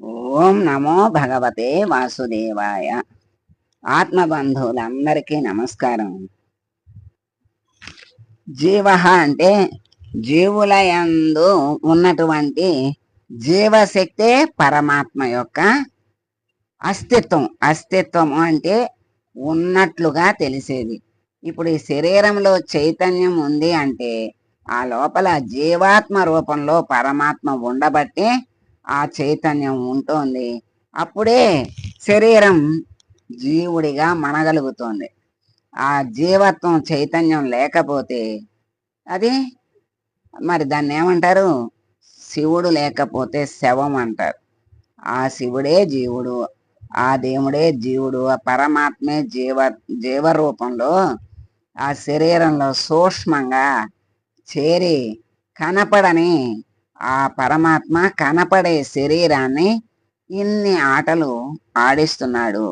ఓం నమో భగవతే వాసుదేవాయ. ఆత్మబంధువులందరికీ నమస్కారం. జీవ అంటే జీవుల యందు ఉన్నటువంటి జీవశక్తే పరమాత్మ యొక్క అస్తిత్వం. అస్తిత్వం అంటే ఉన్నట్లుగా తెలిసేది. ఇప్పుడు ఈ శరీరంలో చైతన్యం ఉంది అంటే ఆ లోపల జీవాత్మ రూపంలో పరమాత్మ ఉండబట్టే ఆ చైతన్యం ఉంటుంది. అప్పుడే శరీరం జీవుడిగా మనగలుగుతుంది. ఆ జీవత్వం చైతన్యం లేకపోతే అది మరి దాన్ని ఏమంటారు? శివుడు లేకపోతే శవం అంటారు. ఆ శివుడే జీవుడు, ఆ దేవుడే జీవుడు, ఆ పరమాత్మే జీవరూపంలో ఆ శరీరంలో సూక్ష్మంగా చేరి కనపడని ఆ పరమాత్మ కనపడే శరీరాన్ని ఇన్ని ఆటలు ఆడిస్తున్నాడు.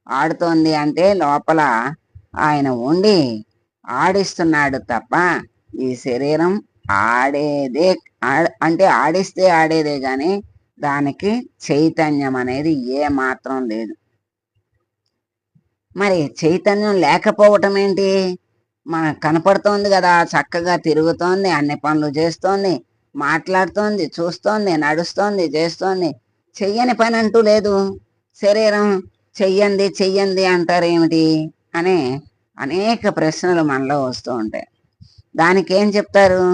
ఆడుతోంది అంటే లోపల ఆయన ఉండి ఆడిస్తున్నాడు తప్ప ఈ శరీరం ఆడేదే. అంటే ఆడిస్తే ఆడేదే కానీ దానికి చైతన్యం అనేది ఏ మాత్రం లేదు. మరి చైతన్యం లేకపోవటం ఏంటి? కనపడుతోంది కదా, చక్కగా తిరుగుతోంది, అన్ని పనులు చేస్తోంది, మాట్లాడుతోంది, చూస్తోంది, నడుస్తోంది, చేస్తోంది. చెయ్యని పని అంటూ లేదు. శరీరం చెయ్యండి చెయ్యండి అంటారేమిటి అని అనేక ప్రశ్నలు మనలో వస్తూ ఉంటాయి. దానికి ఏం చెప్తారు?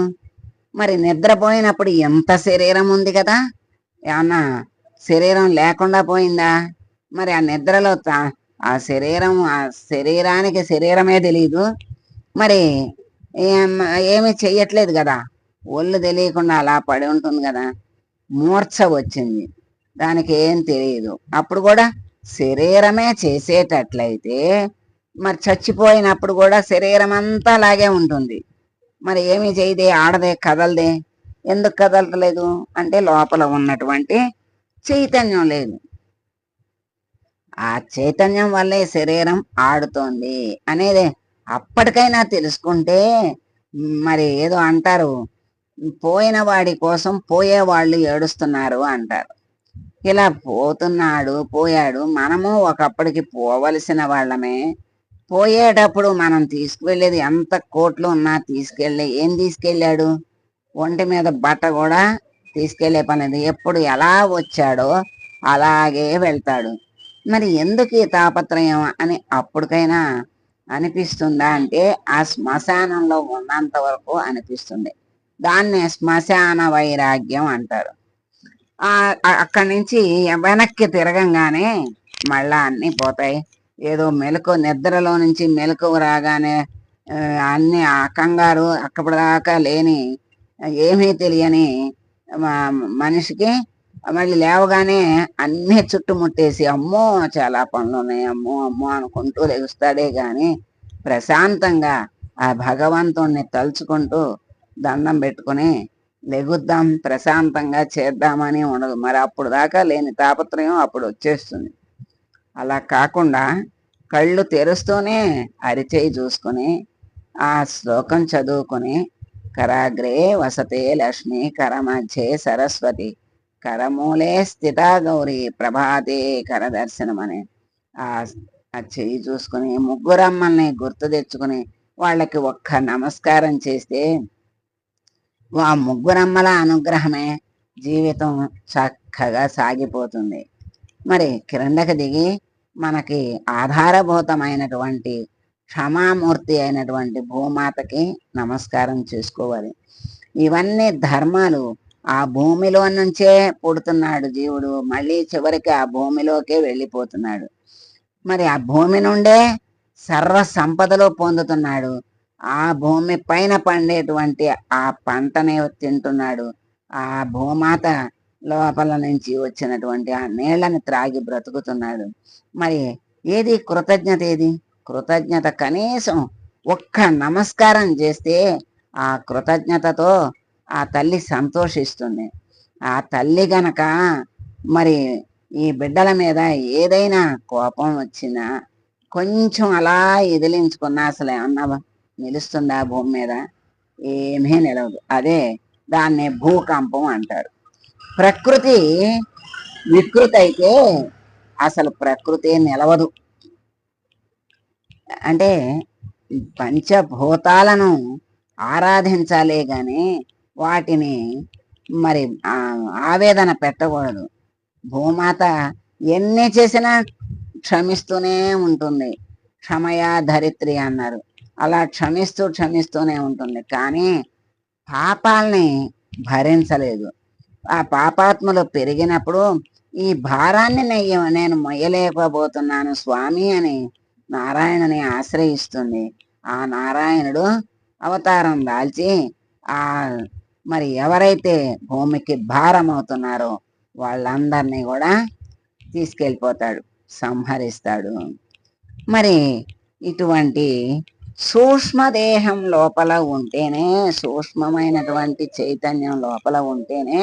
మరి నిద్రపోయినప్పుడు ఎంత శరీరం ఉంది కదా, ఏమన్నా శరీరం లేకుండా పోయిందా? మరి ఆ నిద్రలో ఆ శరీరం, ఆ శరీరానికి శరీరమే తెలియదు. మరి ఏం ఏమీ చెయ్యట్లేదు కదా, ఒళ్ళు తెలియకుండా అలా పడి ఉంటుంది కదా. మూర్ఛ వచ్చింది, దానికి ఏం తెలియదు. అప్పుడు కూడా శరీరమే చేసేటట్లయితే మరి చచ్చిపోయినప్పుడు కూడా శరీరం అంతా అలాగే ఉంటుంది. మరి ఏమీ చేయదే, ఆడదే, కదలదే. ఎందుకు కదలట్లేదు అంటే లోపల ఉన్నటువంటి చైతన్యం లేదు. ఆ చైతన్యం వల్లే శరీరం ఆడుతోంది అనేది అప్పటికైనా తెలుసుకుంటే. మరి ఏదో అంటారు, పోయిన వాడి కోసం పోయేవాళ్ళు ఏడుస్తున్నారు అంటారు. ఇలా పోతున్నాడు, పోయాడు. మనము ఒకప్పటికి పోవలసిన వాళ్ళమే. పోయేటప్పుడు మనం తీసుకువెళ్ళేది ఎంత కోట్లు ఉన్నా తీసుకెళ్ళి ఏం తీసుకెళ్ళాడు? ఒంటి మీద బట్ట కూడా తీసుకెళ్లే పనిది. ఎప్పుడు ఎలా వచ్చాడో అలాగే వెళ్తాడు. మరి ఎందుకు ఈ తాపత్రయం అని అప్పటికైనా అనిపిస్తుందా అంటే ఆ శ్మశానంలో ఉన్నంత వరకు అనిపిస్తుంది. దాన్నే శ్మశాన వైరాగ్యం అంటారు. అక్కడి నుంచి వెనక్కి తిరగంగానే మళ్ళా అన్నీ పోతాయి. ఏదో మెలకు, నిద్రలో నుంచి మెలకువ రాగానే అన్ని ఆ కంగారు అక్కడిదాకా లేని ఏమీ తెలియని మనిషికి మళ్ళీ లేవగానే అన్నీ చుట్టుముట్టేసి అమ్మో చాలా పనులు ఉన్నాయి, అమ్మో అమ్మో అనుకుంటూ లెగుస్తాడే గాని ప్రశాంతంగా ఆ భగవంతుణ్ణి తలుచుకుంటూ దండం పెట్టుకుని లెగుద్దాం, ప్రశాంతంగా చేద్దామని ఉండదు. మరి అప్పుడు దాకా లేని తాపత్రయం అప్పుడు వచ్చేస్తుంది. అలా కాకుండా కళ్ళు తెరుస్తూనే అరిచేయి చూసుకుని ఆ శ్లోకం చదువుకుని కరాగ్రే వసతే లక్ష్మి కరమధ్యే సరస్వతి కరమూలే స్థిత గౌరీ ప్రభాతే కరదర్శనం అని ఆ ఆ చెయ్యి చూసుకుని ముగ్గురమ్మల్ని గుర్తు తెచ్చుకుని వాళ్ళకి ఒక్క నమస్కారం చేస్తే ఆ ముగ్గురమ్మల అనుగ్రహమే జీవితం చక్కగా సాగిపోతుంది. మరి క్రిందకి దిగి మనకి ఆధారభూతమైనటువంటి క్షమామూర్తి అయినటువంటి భూమాతకి నమస్కారం చేసుకోవాలి. ఇవన్నీ ధర్మాలు. ఆ భూమిలో నుంచే పుడుతున్నాడు జీవుడు, మళ్ళీ చివరికి ఆ భూమిలోకే వెళ్ళిపోతున్నాడు. మరి ఆ భూమి నుండే సర్వ సంపదలు పొందుతున్నాడు. ఆ భూమి పైన పండేటువంటి ఆ పంటనే తింటున్నాడు. ఆ భూమాత లోపల నుంచి వచ్చినటువంటి ఆ నీళ్లను త్రాగి బ్రతుకుతున్నాడు. మరి ఏది కృతజ్ఞత? ఏది కృతజ్ఞత? కనీసం ఒక్క నమస్కారం చేస్తే ఆ కృతజ్ఞతతో ఆ తల్లి సంతోషిస్తుంది. ఆ తల్లి గనక మరి ఈ బిడ్డల మీద ఏదైనా కోపం వచ్చినా కొంచెం అలా ఎదిలించుకున్నా అసలు ఏమన్నా నిలుస్తుందా భూమి మీద? ఏమీ నిలవదు. అదే దాన్నే భూకంపం అంటారు. ప్రకృతి వికృతి అయితే అసలు ప్రకృతి నిలవదు. అంటే పంచభూతాలను ఆరాధించాలే గాని వాటిని మరి ఆవేదన పెట్టకూడదు. భూమాత ఎన్ని చేసినా క్షమిస్తూనే ఉంటుంది. క్షమయా ధరిత్రి అన్నారు. అలా క్షమిస్తూనే ఉంటుంది. కానీ పాపాల్ని భరించలేదు. ఆ పాపాత్మలు పెరిగినప్పుడు ఈ భారాన్ని నేను మొయ్యలేకపోతున్నాను స్వామి అని నారాయణుని ఆశ్రయిస్తుంది. ఆ నారాయణుడు అవతారం దాల్చి ఆ మరి ఎవరైతే భూమికి భారం అవుతున్నారో వాళ్ళందరినీ కూడా తీసుకెళ్ళిపోతాడు, సంహరిస్తాడు. మరి ఇటువంటి సూక్ష్మదేహం లోపల ఉంటేనే, సూక్ష్మమైనటువంటి చైతన్యం లోపల ఉంటేనే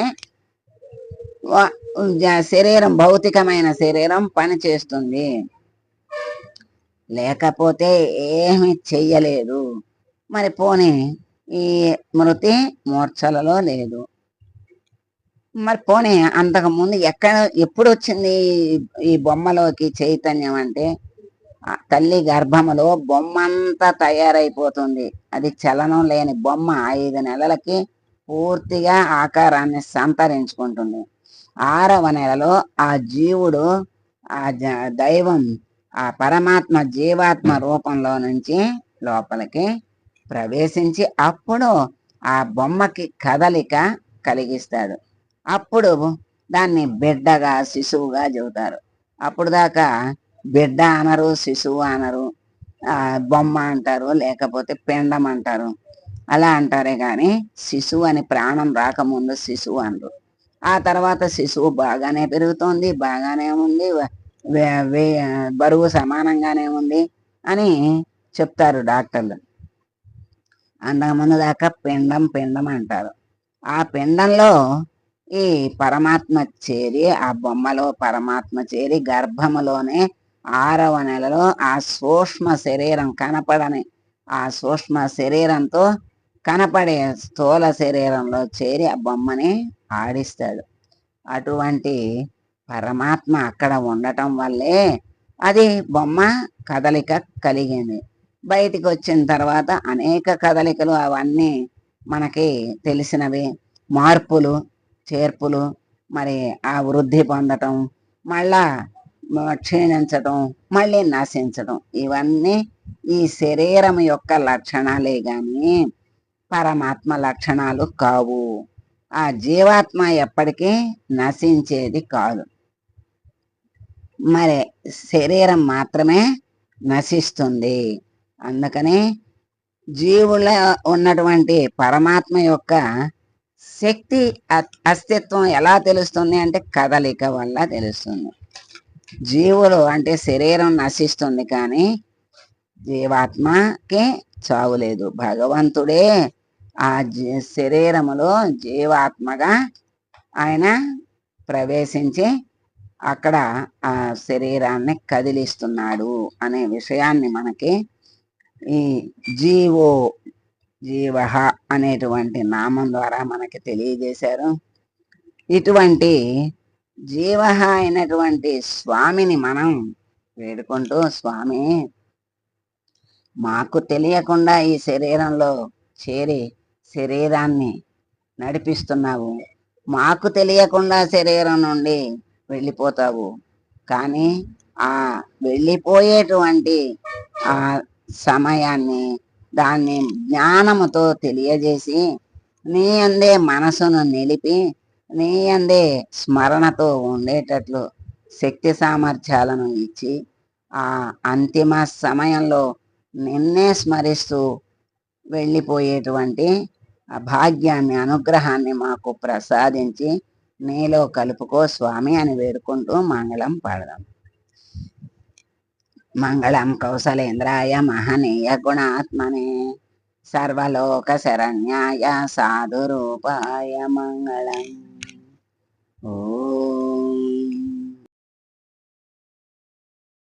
శరీరం, భౌతికమైన శరీరం పనిచేస్తుంది. లేకపోతే ఏమి చెయ్యలేదు. మరి పోనీ ఈ మృతి మూర్ఛలలో లేదు. మరి పోనీ అంతకుముందు ఎప్పుడు వచ్చింది ఈ బొమ్మలోకి చైతన్యం అంటే తల్లి గర్భములో బొమ్మంతా తయారైపోతుంది. అది చలనం లేని బొమ్మ 5 నెలలకి పూర్తిగా ఆకారాన్ని సంతరించుకుంటుంది. 6వ నెలలో ఆ జీవుడు, ఆ దైవం, ఆ పరమాత్మ జీవాత్మ రూపంలో నుంచి లోపలికి ప్రవేశించి అప్పుడు ఆ బొమ్మకి కదలిక కలిగిస్తాడు. అప్పుడు దాన్ని బిడ్డగా, శిశువుగా చెబుతారు. అప్పుడు దాకా బిడ్డ అనరు, శిశువు అనరు, బొమ్మ అంటారు, లేకపోతే పిండం అంటారు. అలా అంటారే కానీ శిశువు అని ప్రాణం రాకముందు శిశువు అనరు. ఆ తర్వాత శిశువు బాగానే పెరుగుతోంది, బాగానే ఉంది, బరువు సమానంగానే ఉంది అని చెప్తారు డాక్టర్లు. అంతకుముందు దాకా పిండం పిండం అంటారు. ఆ పిండంలో ఈ పరమాత్మ చేరి, ఆ బొమ్మలో పరమాత్మ చేరి గర్భములోనే 6వ నెలలో ఆ సూక్ష్మ శరీరం, కనపడని ఆ సూక్ష్మ శరీరంతో కనపడే స్థూల శరీరంలో చేరి ఆ బొమ్మని ఆడిస్తాడు. అటువంటి పరమాత్మ అక్కడ ఉండటం వల్లే అది బొమ్మ కదలిక కలిగింది. బయటికి వచ్చిన తర్వాత అనేక కదలికలు, అవన్నీ మనకి తెలిసినవి. మార్పులు చేర్పులు, మరి ఆ వృద్ధి పొందటం, మళ్ళా క్షీణించటం, మళ్ళీ నశించటం, ఇవన్నీ ఈ శరీరం యొక్క లక్షణాలే గాని పరమాత్మ లక్షణాలు కావు. ఆ జీవాత్మ ఎప్పటికీ నశించేది కాదు. మరి శరీరం మాత్రమే నశిస్తుంది. అందుకని జీవుల ఉన్నటువంటి పరమాత్మ యొక్క శక్తి అస్తిత్వం ఎలా తెలుస్తుంది అంటే కదలిక వల్ల తెలుస్తుంది. జీవులు అంటే శరీరం నశిస్తుంది కానీ జీవాత్మకి చావు లేదు. భగవంతుడే ఆ శరీరములో జీవాత్మగా ఆయన ప్రవేశించి అక్కడ ఆ శరీరాన్ని కదిలిస్తున్నాడు అనే విషయాన్ని మనకి ఈ జీవ అనేటువంటి నామం ద్వారా మనకి తెలియజేశారు. ఇటువంటి జీవ అయినటువంటి స్వామిని మనం వేడుకుంటూ, స్వామి మాకు తెలియకుండా ఈ శరీరంలో చేరి శరీరాన్ని నడిపిస్తున్నావు, మాకు తెలియకుండా శరీరం నుండి వెళ్ళిపోతావు, కానీ ఆ వెళ్ళిపోయేటువంటి ఆ సమయాన్ని, దాన్ని జ్ఞానముతో తెలియజేసి నీ అందే మనసును నిలిపి నీ అందే స్మరణతో ఉండేటట్లు శక్తి సామర్థ్యాలను ఇచ్చి ఆ అంతిమ సమయంలో నిన్నే స్మరిస్తూ వెళ్ళిపోయేటువంటి ఆ భాగ్యాన్ని, అనుగ్రహాన్ని మాకు ప్రసాదించి నీలో కలుపుకో స్వామి అని వేడుకుంటూ మంగళం పాడదాం. మంగళం కౌసలేంద్రాయ మహనీయ గుణాత్మనే సర్వలోక శరణ్యాయ సాధురూపాయ మంగళం. ఓ